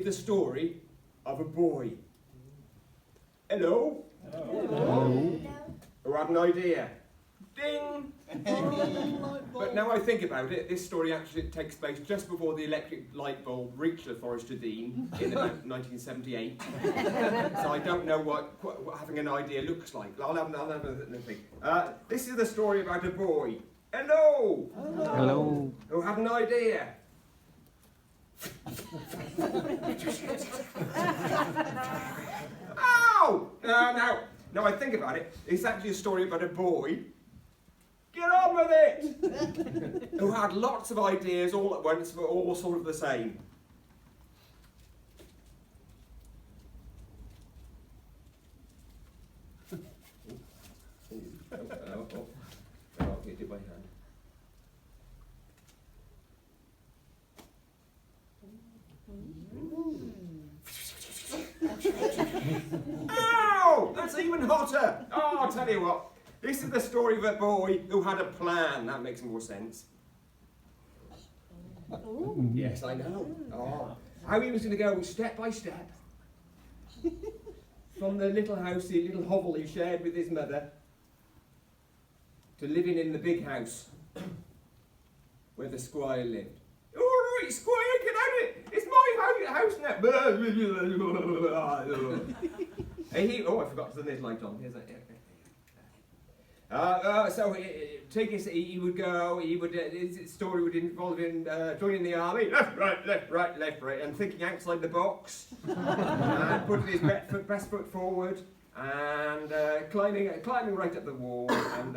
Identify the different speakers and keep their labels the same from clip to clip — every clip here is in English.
Speaker 1: is the story of a boy. Hello?
Speaker 2: Hello.
Speaker 1: Who had an idea? Ding! But now I think about it, this story actually takes place just before the electric light bulb reached the Forest of Dean in about 1978. So I don't know what having an idea looks like. I'll have a think. This is the story about a boy. Hello!
Speaker 2: Hello.
Speaker 1: Who had an idea? Ow! Now I think about it, it's actually a story about a boy. Get on with it! Who had lots of ideas all at once, but all sort of the same. Oh, it did my hand. Ow! That's even hotter! Oh, I'll tell you what. This is the story of a boy who had a plan. That makes more sense. Yes, I know. Oh, how he was going to go step by step from the little house, the little hovel he shared with his mother, to living in the big house where the squire lived. All right, squire, get out of it. It's my house now. I forgot to turn this light on. Here's that. So he would go. His story would involve him joining the army, left, right, and thinking outside the box, and putting his best foot forward, and climbing right up the wall. And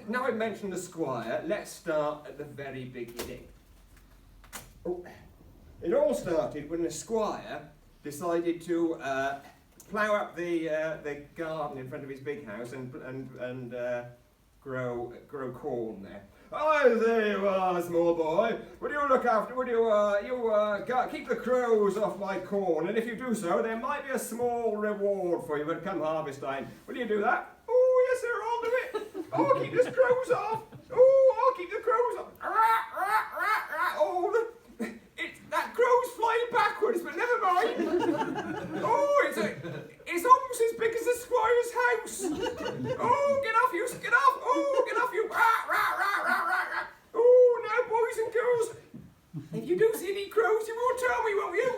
Speaker 1: now I mentioned the squire. Let's start at the very beginning. Oh, it all started when the squire decided to plough up the garden in front of his big house and grow corn there. Oh, there you are, small boy. Would you look after? Would you keep the crows off my corn? And if you do so, there might be a small reward for you when come harvest time. Will you do that? Oh, yes, sir. I'll do it. Oh, keep the crows off. Oh, I'll keep the crows off. Oh, that crow's flying backwards, but never mind. Oh, it's almost as big as the squire's house. Oh, get off, you! Get off! Oh, get off, you! Oh, now, boys and girls, if you do see any crows, you won't tell me, won't you?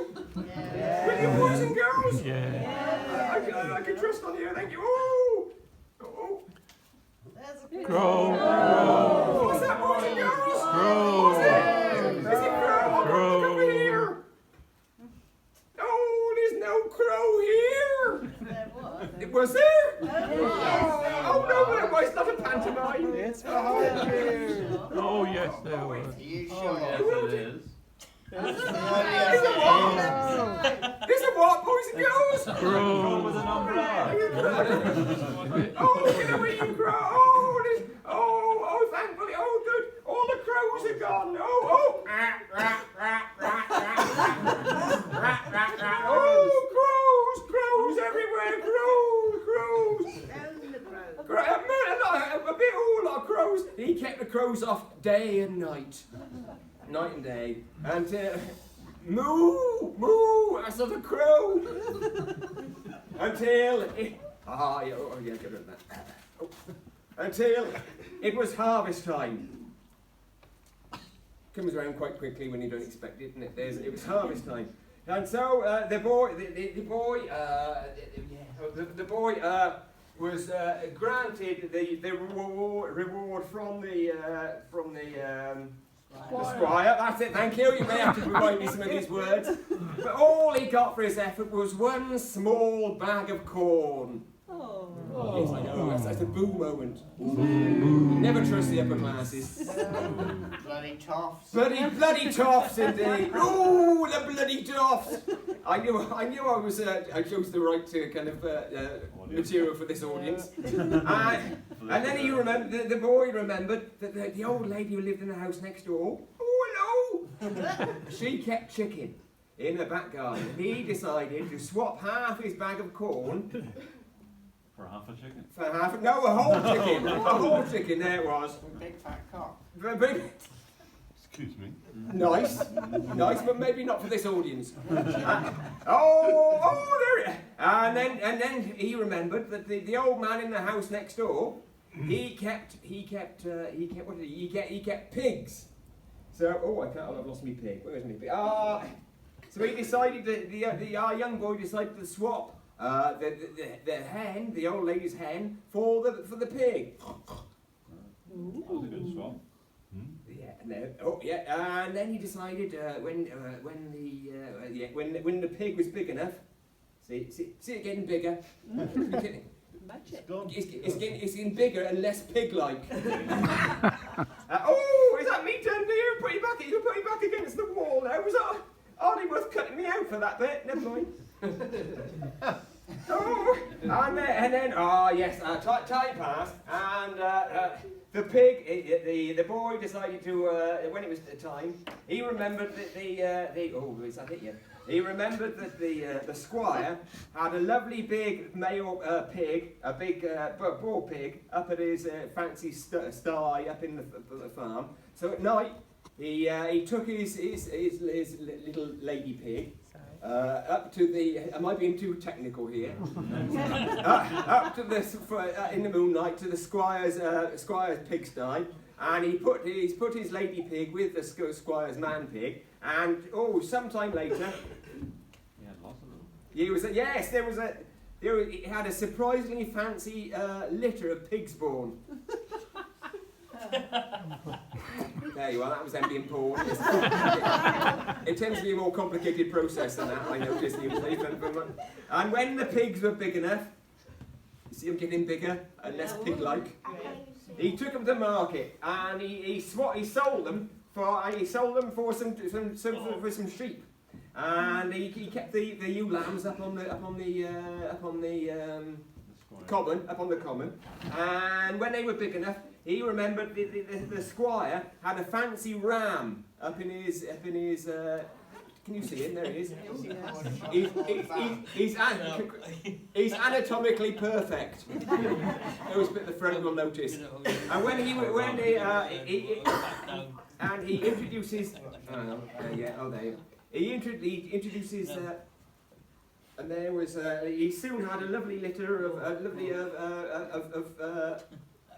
Speaker 1: Yeah. Will you, boys and girls? Yeah. I can trust on you. Thank you. Oh.
Speaker 3: That's a
Speaker 2: Crow.
Speaker 1: What's that, boys and girls?
Speaker 2: Crow.
Speaker 1: What's it? Is it crow? Come over here. Oh, there's no crow here.
Speaker 3: There was.
Speaker 1: Was there?
Speaker 3: Yes.
Speaker 1: Oh no, but it's not a pantomime.
Speaker 4: It's behind you.
Speaker 2: Oh, yes, there was.
Speaker 4: Are you
Speaker 5: Oh,
Speaker 4: sure?
Speaker 5: yes, it is.
Speaker 1: There's a what, boys and girls?
Speaker 2: Crow.
Speaker 5: With an umbrella.
Speaker 1: Oh, get away, you crow! Oh, thankfully, oh, good. All the crows are gone. Oh. Oh, crows everywhere. A lot of crows. He kept the crows off day and night and day. And moo, that's not a crow. Until get rid of that. Until it was harvest time. Comes around quite quickly when you don't expect it, and it was harvest time. And so the boy was granted the reward from the squire. That's it. Thank you. You may have to provide me some of these words. But all he got for his effort was one small bag of corn. Yes, I know. That's a boo moment. Never trust the upper classes.
Speaker 4: Bloody toffs.
Speaker 1: Bloody toffs, indeed. Oh, the bloody toffs! I knew I chose the right kind of material for this audience. And then the boy remembered that the old lady who lived in the house next door. Oh, hello! She kept chicken in the back garden. He decided to swap half his bag of corn.
Speaker 5: For half a chicken?
Speaker 1: A whole chicken. A whole chicken, there it was.
Speaker 4: Big fat cock.
Speaker 5: Excuse me.
Speaker 1: Nice, nice, but maybe not for this audience. There it is. And then he remembered that the old man in the house next door, he kept pigs. So I've lost me pig. Where's me pig? So he decided that our young boy decided to swap the hen, the old lady's hen, for the pig.
Speaker 5: That was a good swap.
Speaker 1: And then he decided when the pig was big enough. See it getting bigger.
Speaker 3: Magic.
Speaker 1: It's getting bigger and less pig-like. Is that me turning to you? You put it back against the wall now. Was that hardly worth cutting me out for that bit? Never mind. Time passed, and the pig, the boy decided to, when it was time, he remembered that he remembered that the squire had a lovely big male pig, a big bull pig, up at his fancy sty up in the farm. So at night, he took his little lady pig up to the. Am I being too technical here? Up to in the moonlight to the squire's pigsty, and he put his lady pig with the squire's man pig, and sometime later.
Speaker 5: Yeah, lots of them.
Speaker 1: He had a surprisingly fancy litter of pigs born. There you are, that was them being born. It tends to be a more complicated process than that, I noticed usually. And when the pigs were big enough, you see them getting bigger and less pig-like, he took them to market and he sold them for some sheep. And he kept the ewe lambs up on the common. And when they were big enough, he remembered the squire had a fancy ram up in his. Can you see him? There he is. He's anatomically perfect. Always put the friend will notice. And when he introduces. He introduces. And there was. He soon had a lovely litter of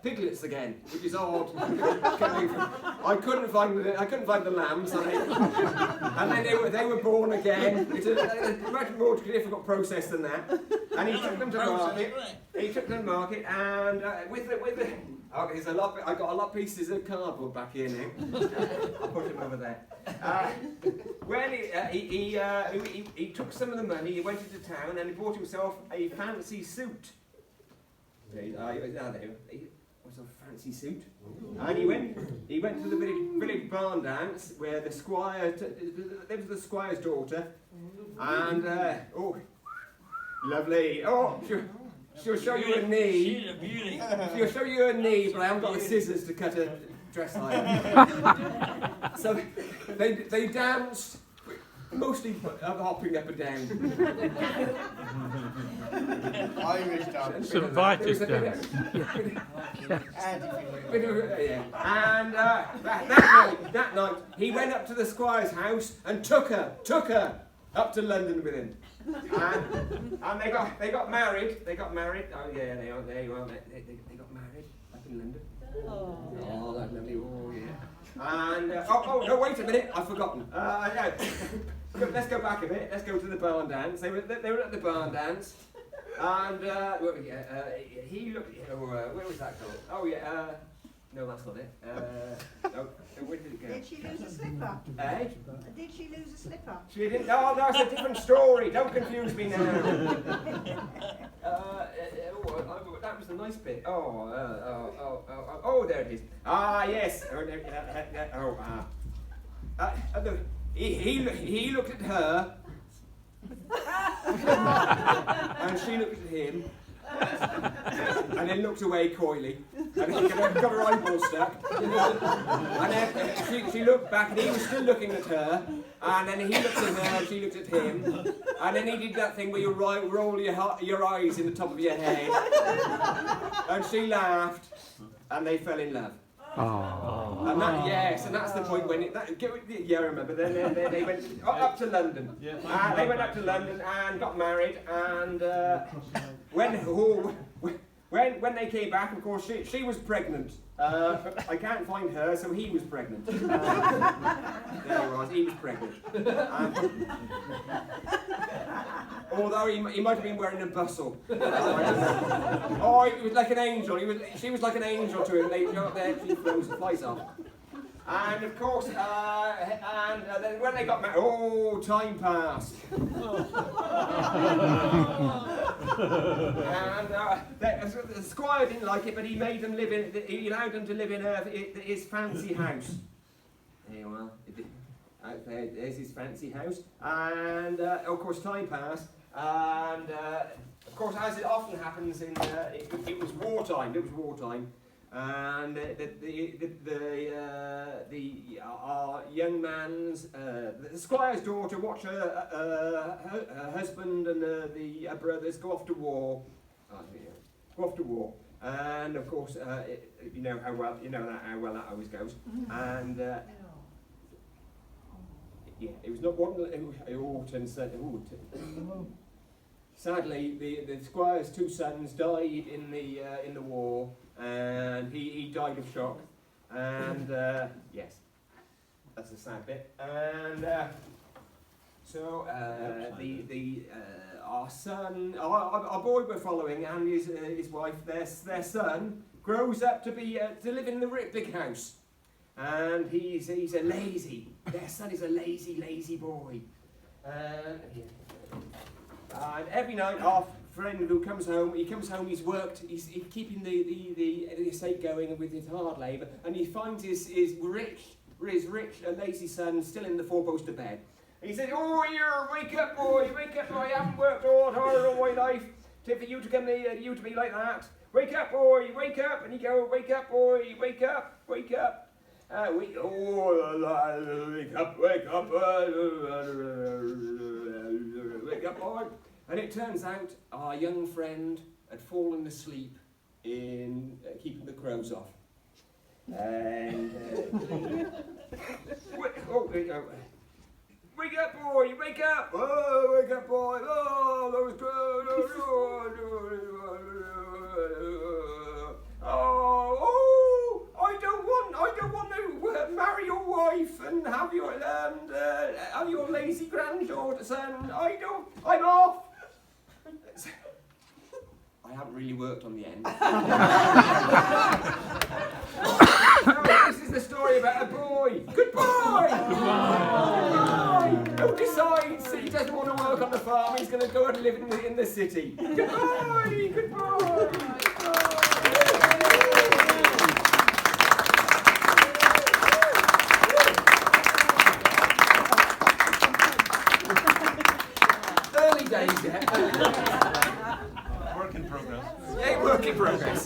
Speaker 1: piglets again, which is odd. I couldn't find the lambs, and then they were born again. It's a much more difficult process than that. And he took them to market. And with the I got a lot of pieces of cardboard back here now. I'll put them over there. When he took some of the money, he went into town and he bought himself a fancy suit. Was a fancy suit, and he went to the village barn dance where the squire there was the squire's daughter, and lovely. She'll show you her knee.
Speaker 4: She's a beauty.
Speaker 1: She'll show you her knee, but I haven't got the scissors to cut her dress iron. So they danced. Mostly hopping up and down.
Speaker 4: Irish dance.
Speaker 2: Some Vitus dance.
Speaker 1: And that night, he went up to the squire's house and took her up to London with him. And they got married. They got married. Oh yeah, there you are. They got married up in London. Oh, that's lovely. Oh yeah. And no, wait a minute, I've forgotten. Let's go back a bit. Let's go to the barn dance. They were at the barn dance, and he looked. Where was that called? Oh yeah. No, that's not it. No, where did it go?
Speaker 3: Did she lose a slipper?
Speaker 1: Eh?
Speaker 3: Did she lose a slipper?
Speaker 1: She didn't. No, that's a different story. Don't confuse me now. That was the nice bit. Oh, there it is. Ah, yes. He looked at her, and she looked at him, and then looked away coyly, and he got her eyeball stuck. And then she looked back, and he was still looking at her, and then he looked at her, and she looked at him, and then he did that thing where you roll your eyes in the top of your head, and she laughed, and they fell in love.
Speaker 2: Oh.
Speaker 1: And that, yes, and that's the point when yeah, I remember. Then they went up to London.
Speaker 5: Yeah.
Speaker 1: They went up to London and got married. And when they came back, of course, she was pregnant. I can't find her, so he was pregnant. There he was. He was pregnant. Although he might have been wearing a bustle. Oh, he was like an angel. She was like an angel to him. They go up there, she flies off. And of course, then when they got married, oh, time passed. And the squire didn't like it, but he made them live in. He allowed them to live in his fancy house. There you are. Out there's his fancy house. And of course, time passed. And of course, as it often happens it was wartime. It was wartime. And our young man's the squire's daughter watched her husband and the brothers go off to war. Go off to war, and of course you know how well that always goes. And yeah, it was not one. Sadly, the squire's two sons died in the war, and he died of shock. And yes, that's a sad bit. And so our son, our boy we're following, and his wife, their son grows up to live in the big house, and he's a lazy. Their son is a lazy boy, and every night our friend who comes home, he's worked, he's keeping the estate going with his hard labour, and he finds his rich, lazy son still in the four-poster bed. And he says, "Oh, here, wake up, boy, I haven't worked all hard all my life for you to be like that. Wake up, boy, wake up." And he goes, "Wake up, boy, wake up, wake up." Wake up, wake up, boy. And it turns out our young friend had fallen asleep in keeping the crows off. And wake up, boy, wake up! Oh, wake up, boy! Oh, those crows! Oh, I don't want to marry your wife and have your lazy granddaughter, son. I'm off. I haven't really worked on the end. So this is the story about a boy. Goodbye. Who decides he doesn't want to work on the farm? He's going to go and live in the city. Goodbye. Goodbye. Days yet.
Speaker 5: Work in progress.
Speaker 1: Yeah, work in progress.